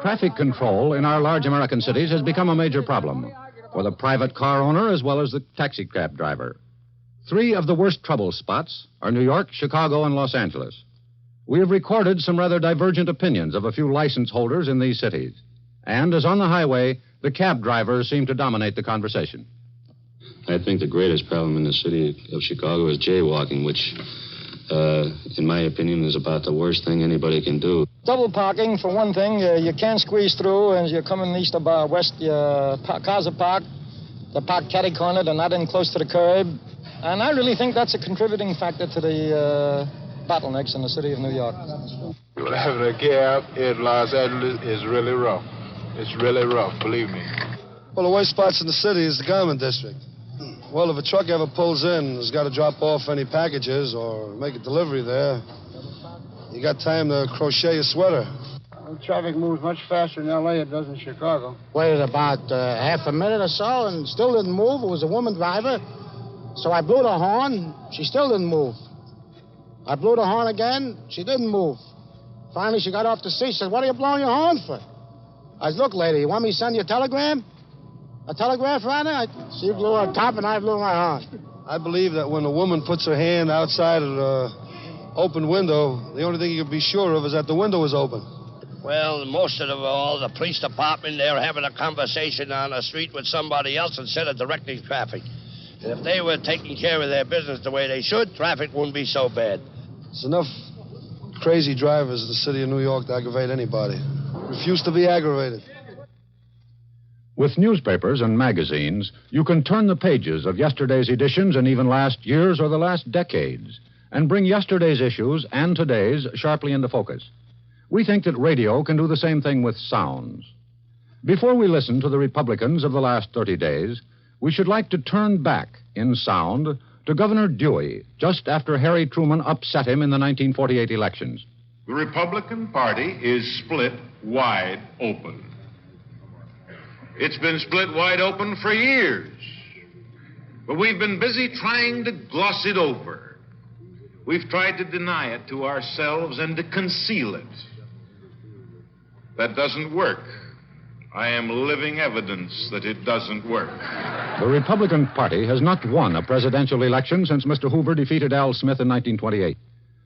Traffic control in our large American cities has become a major problem for the private car owner as well as the taxicab driver. 3 of the worst trouble spots are New York, Chicago, and Los Angeles. We have recorded some rather divergent opinions of a few license holders in these cities. And as on the highway, the cab drivers seem to dominate the conversation. I think the greatest problem in the city of Chicago is jaywalking, which, in my opinion, is about the worst thing anybody can do. Double parking, for one thing. You can't squeeze through, and you're coming east of west, cars are parked. They're parked catty-cornered. They're not in close to the curb. And I really think that's a contributing factor to the bottlenecks in the city of New York. Having a cab in Los Angeles is really rough. It's really rough, believe me. Well, the worst spots in the city is the garment district. Well, if a truck ever pulls in, has got to drop off any packages or make a delivery there, you got time to crochet a sweater. Well, traffic moves much faster in L.A. than it does in Chicago. Waited about half a minute or so and still didn't move. It was a woman driver. So I blew the horn. She still didn't move. I blew the horn again. She didn't move. Finally, she got off the seat. She said, "What are you blowing your horn for?" I said, "Look, lady, you want me to send you a telegram? A telegraph runner?" She blew her top and I blew my horn. I believe that when a woman puts her hand outside of the open window, the only thing you can be sure of is that the window is open. Well, most of all, the police department, they're having a conversation on the street with somebody else instead of directing traffic. And if they were taking care of their business the way they should, traffic wouldn't be so bad. There's enough crazy drivers in the city of New York to aggravate anybody. Refuse to be aggravated. With newspapers and magazines, you can turn the pages of yesterday's editions and even last year's or the last decades and bring yesterday's issues and today's sharply into focus. We think that radio can do the same thing with sounds. Before we listen to the Republicans of the last 30 days, we should like to turn back in sound to Governor Dewey just after Harry Truman upset him in the 1948 elections. The Republican Party is split wide open. It's been split wide open for years. But we've been busy trying to gloss it over. We've tried to deny it to ourselves and to conceal it. That doesn't work. I am living evidence that it doesn't work. The Republican Party has not won a presidential election since Mr. Hoover defeated Al Smith in 1928.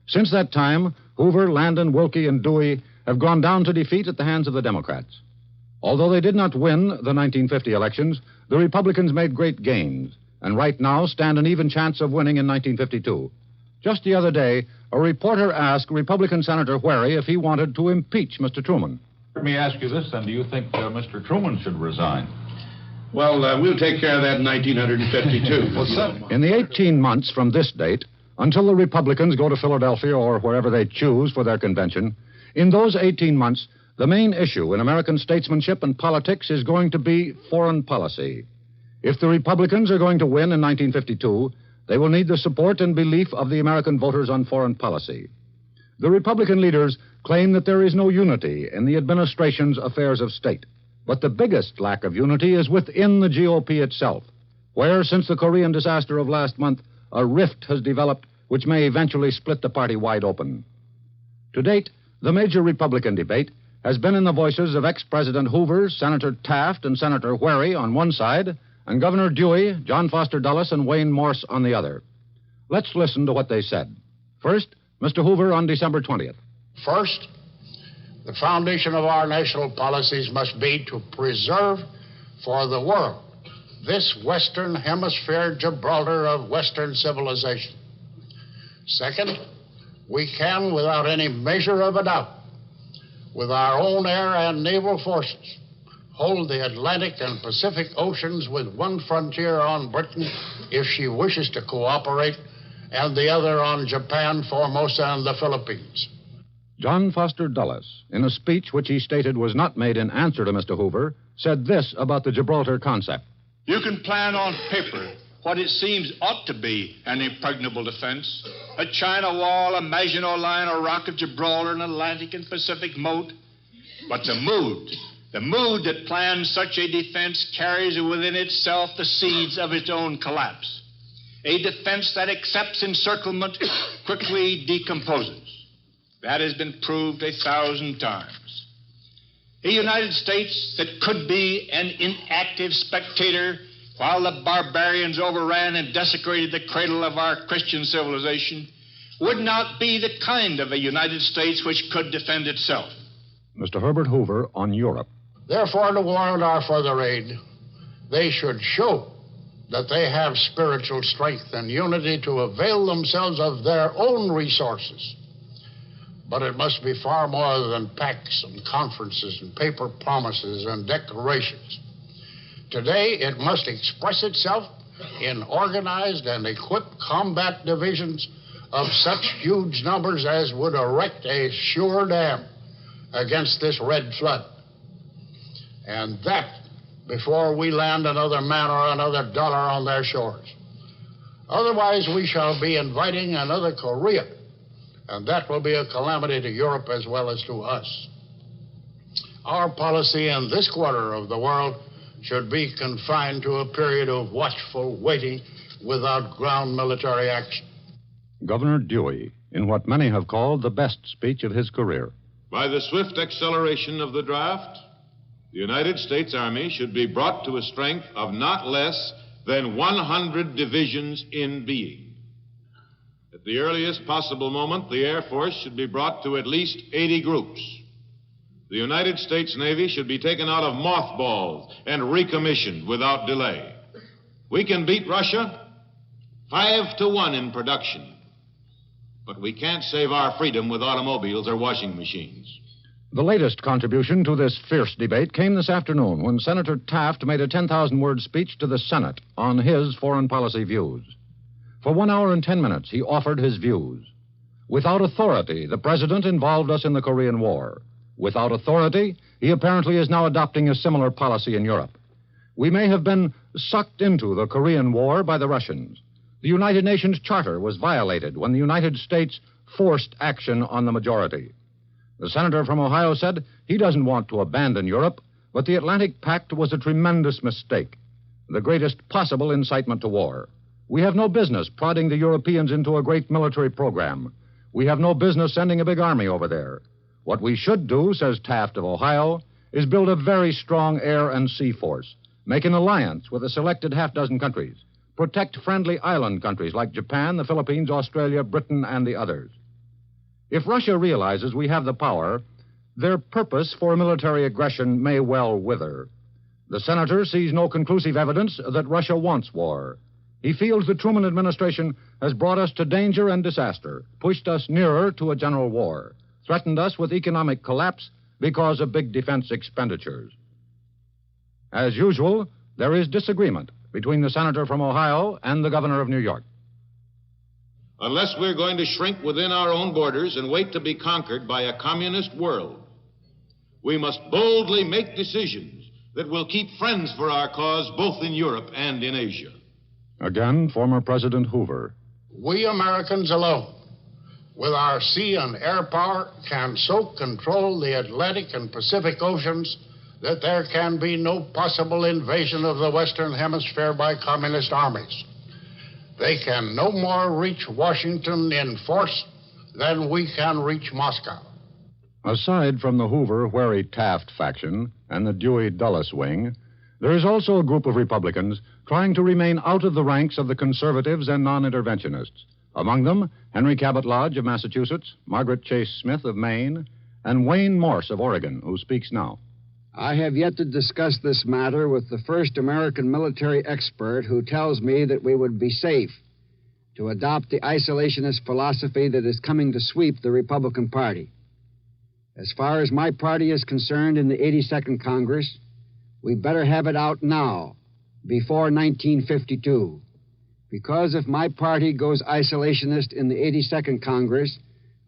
Since that time, Hoover, Landon, Wilkie, and Dewey have gone down to defeat at the hands of the Democrats. Although they did not win the 1950 elections, the Republicans made great gains, and right now stand an even chance of winning in 1952. Just the other day, a reporter asked Republican Senator Wherry if he wanted to impeach Mr. Truman. Let me ask you this, then. Do you think Mr. Truman should resign? Well, we'll take care of that in 1952. What's that? In the 18 months from this date, until the Republicans go to Philadelphia or wherever they choose for their convention, in those 18 months, the main issue in American statesmanship and politics is going to be foreign policy. If the Republicans are going to win in 1952, they will need the support and belief of the American voters on foreign policy. The Republican leaders claim that there is no unity in the administration's affairs of state. But the biggest lack of unity is within the GOP itself, where, since the Korean disaster of last month, a rift has developed which may eventually split the party wide open. To date, the major Republican debate has been in the voices of ex-President Hoover, Senator Taft, and Senator Wherry on one side, and Governor Dewey, John Foster Dulles, and Wayne Morse on the other. Let's listen to what they said. First, Mr. Hoover on December 20th. First, the foundation of our national policies must be to preserve for the world this Western Hemisphere Gibraltar of Western civilization. Second, we can, without any measure of a doubt, with our own air and naval forces, hold the Atlantic and Pacific Oceans with one frontier on Britain if she wishes to cooperate, and the other on Japan, Formosa, and the Philippines. John Foster Dulles, in a speech which he stated was not made in answer to Mr. Hoover, said this about the Gibraltar concept. You can plan on paper what it seems ought to be an impregnable defense, a China wall, a Maginot Line, a Rock of Gibraltar, an Atlantic and Pacific moat. But the mood that plans such a defense carries within itself the seeds of its own collapse. A defense that accepts encirclement quickly decomposes. That has been proved 1,000 times. A United States that could be an inactive spectator while the barbarians overran and desecrated the cradle of our Christian civilization would not be the kind of a United States which could defend itself. Mr. Herbert Hoover on Europe. Therefore, to warrant our further aid, they should show that they have spiritual strength and unity to avail themselves of their own resources. But it must be far more than pacts and conferences and paper promises and declarations. Today, it must express itself in organized and equipped combat divisions of such huge numbers as would erect a sure dam against this red flood. And that before we land another man or another dollar on their shores. Otherwise, we shall be inviting another Korea, and that will be a calamity to Europe as well as to us. Our policy in this quarter of the world should be confined to a period of watchful waiting without ground military action. Governor Dewey, in what many have called the best speech of his career. By the swift acceleration of the draft, the United States Army should be brought to a strength of not less than 100 divisions in being. At the earliest possible moment, the Air Force should be brought to at least 80 groups. The United States Navy should be taken out of mothballs and recommissioned without delay. We can beat Russia 5-1 in production, but we can't save our freedom with automobiles or washing machines. The latest contribution to this fierce debate came this afternoon when Senator Taft made a 10,000-word speech to the Senate on his foreign policy views. For 1 hour and 10 minutes, he offered his views. Without authority, the president involved us in the Korean War. Without authority, he apparently is now adopting a similar policy in Europe. We may have been sucked into the Korean War by the Russians. The United Nations Charter was violated when the United States forced action on the majority. The senator from Ohio said he doesn't want to abandon Europe, but the Atlantic Pact was a tremendous mistake, the greatest possible incitement to war. We have no business prodding the Europeans into a great military program. We have no business sending a big army over there. What we should do, says Taft of Ohio, is build a very strong air and sea force, make an alliance with a selected half-dozen countries, protect friendly island countries like Japan, the Philippines, Australia, Britain, and the others. If Russia realizes we have the power, their purpose for military aggression may well wither. The senator sees no conclusive evidence that Russia wants war. He feels the Truman administration has brought us to danger and disaster, pushed us nearer to a general war, threatened us with economic collapse because of big defense expenditures. As usual, there is disagreement between the senator from Ohio and the governor of New York. Unless we're going to shrink within our own borders and wait to be conquered by a communist world, we must boldly make decisions that will keep friends for our cause both in Europe and in Asia. Again, former President Hoover. We Americans alone, with our sea and air power, can so control the Atlantic and Pacific Oceans that there can be no possible invasion of the Western Hemisphere by communist armies. They can no more reach Washington in force than we can reach Moscow. Aside from the Hoover-Wherry-Taft faction and the Dewey-Dulles wing, there is also a group of Republicans trying to remain out of the ranks of the conservatives and non-interventionists. Among them, Henry Cabot Lodge of Massachusetts, Margaret Chase Smith of Maine, and Wayne Morse of Oregon, who speaks now. I have yet to discuss this matter with the first American military expert who tells me that we would be safe to adopt the isolationist philosophy that is coming to sweep the Republican Party. As far as my party is concerned in the 82nd Congress, we better have it out now, before 1952. Because if my party goes isolationist in the 82nd Congress,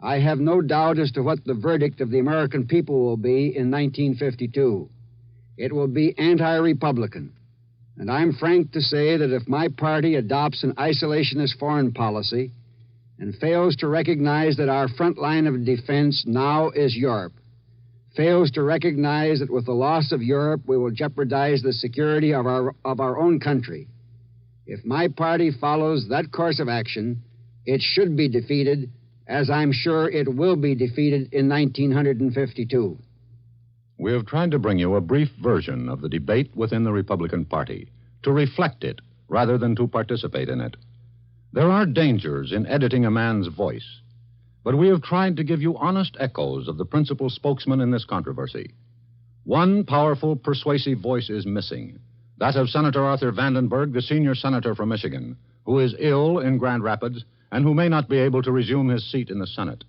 I have no doubt as to what the verdict of the American people will be in 1952. It will be anti-Republican. And I'm frank to say that if my party adopts an isolationist foreign policy and fails to recognize that our front line of defense now is Europe, fails to recognize that with the loss of Europe we will jeopardize the security of our own country, if my party follows that course of action, it should be defeated, as I'm sure it will be defeated in 1952. We have tried to bring you a brief version of the debate within the Republican Party, to reflect it rather than to participate in it. There are dangers in editing a man's voice, but we have tried to give you honest echoes of the principal spokesman in this controversy. One powerful, persuasive voice is missing, that of Senator Arthur Vandenberg, the senior senator from Michigan, who is ill in Grand Rapids and who may not be able to resume his seat in the Senate.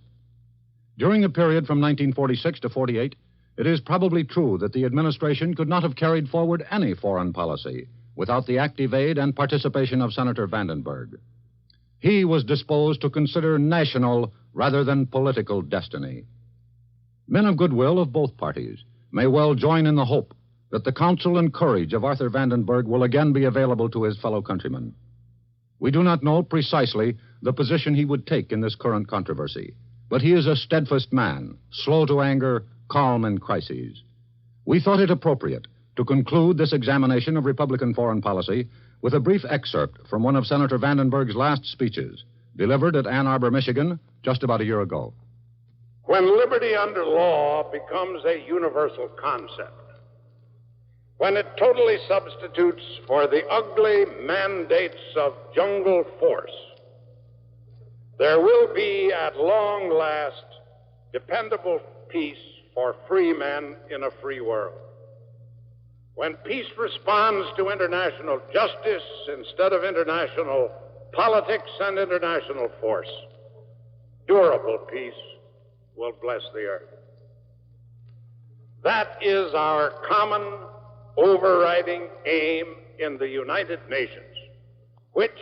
During the period from 1946 to 48, it is probably true that the administration could not have carried forward any foreign policy without the active aid and participation of Senator Vandenberg. He was disposed to consider national rather than political destiny. Men of goodwill of both parties may well join in the hope that the counsel and courage of Arthur Vandenberg will again be available to his fellow countrymen. We do not know precisely the position he would take in this current controversy, but he is a steadfast man, slow to anger, calm in crises. We thought it appropriate to conclude this examination of Republican foreign policy with a brief excerpt from one of Senator Vandenberg's last speeches, delivered at Ann Arbor, Michigan, just about a year ago. When liberty under law becomes a universal concept, when it totally substitutes for the ugly mandates of jungle force, there will be, at long last, dependable peace for free men in a free world. When peace responds to international justice instead of international politics and international force, durable peace will bless the earth. That is our common overriding aim in the United Nations, which,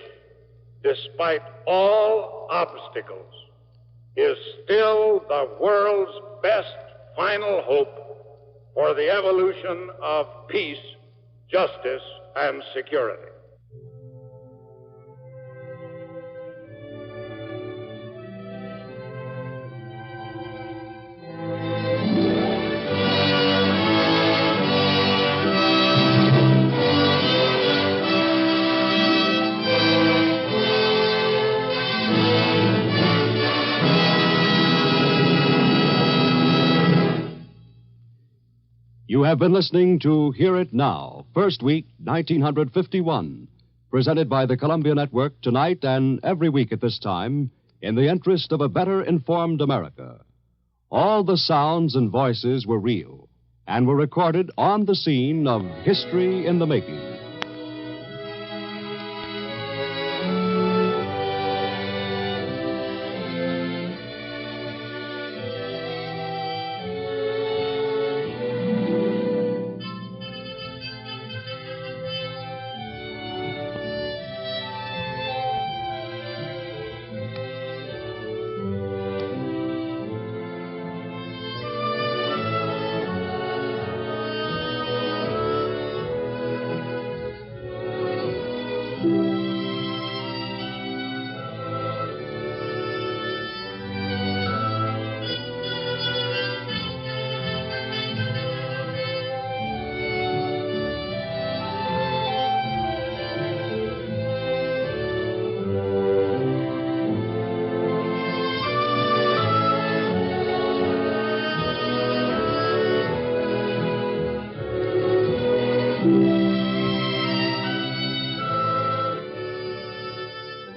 despite all obstacles, is still the world's best final hope for the evolution of peace, justice, and security. You have been listening to Hear It Now, First Week, 1951, presented by the Columbia Network tonight and every week at this time in the interest of a better informed America. All the sounds and voices were real and were recorded on the scene of history in the making.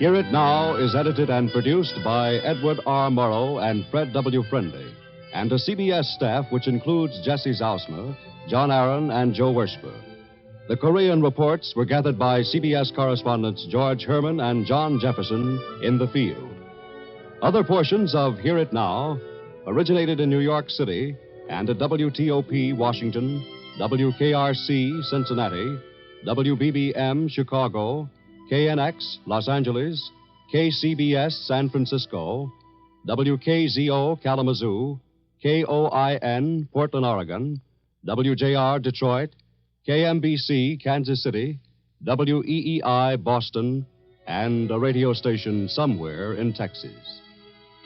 Hear It Now is edited and produced by Edward R. Morrow and Fred W. Friendly, and a CBS staff which includes Jesse Zausmer, John Aaron, and Joe Wershber. The Korean reports were gathered by CBS correspondents George Herman and John Jefferson in the field. Other portions of Hear It Now originated in New York City and at WTOP Washington, WKRC Cincinnati, WBBM Chicago, KNX Los Angeles, KCBS San Francisco, WKZO Kalamazoo, KOIN Portland, Oregon, WJR Detroit, KMBC Kansas City, WEEI Boston, and a radio station somewhere in Texas.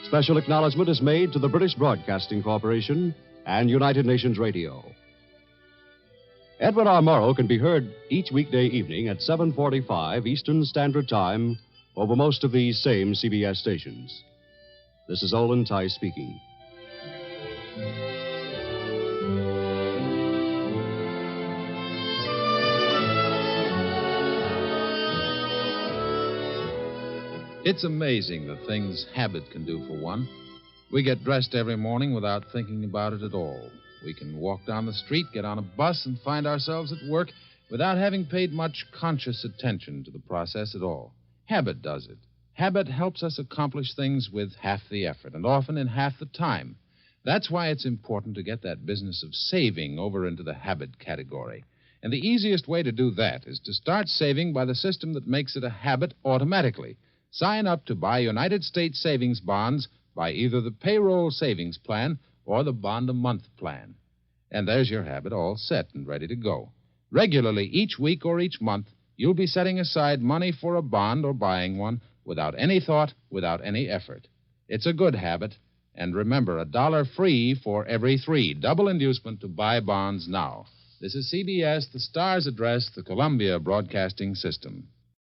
Special acknowledgement is made to the British Broadcasting Corporation and United Nations Radio. Edward R. Morrow can be heard each weekday evening at 7:45 Eastern Standard Time over most of these same CBS stations. This is Olin Tice speaking. It's amazing the things habit can do for one. We get dressed every morning without thinking about it at all. We can walk down the street, get on a bus, and find ourselves at work without having paid much conscious attention to the process at all. Habit does it. Habit helps us accomplish things with half the effort, and often in half the time. That's why it's important to get that business of saving over into the habit category. And the easiest way to do that is to start saving by the system that makes it a habit automatically. Sign up to buy United States savings bonds by either the payroll savings plan or the bond-a-month plan. And there's your habit all set and ready to go. Regularly, each week or each month, you'll be setting aside money for a bond or buying one without any thought, without any effort. It's a good habit. And remember, $1 free for every 3. Double inducement to buy bonds now. This is CBS, the Star's address, the Columbia Broadcasting System.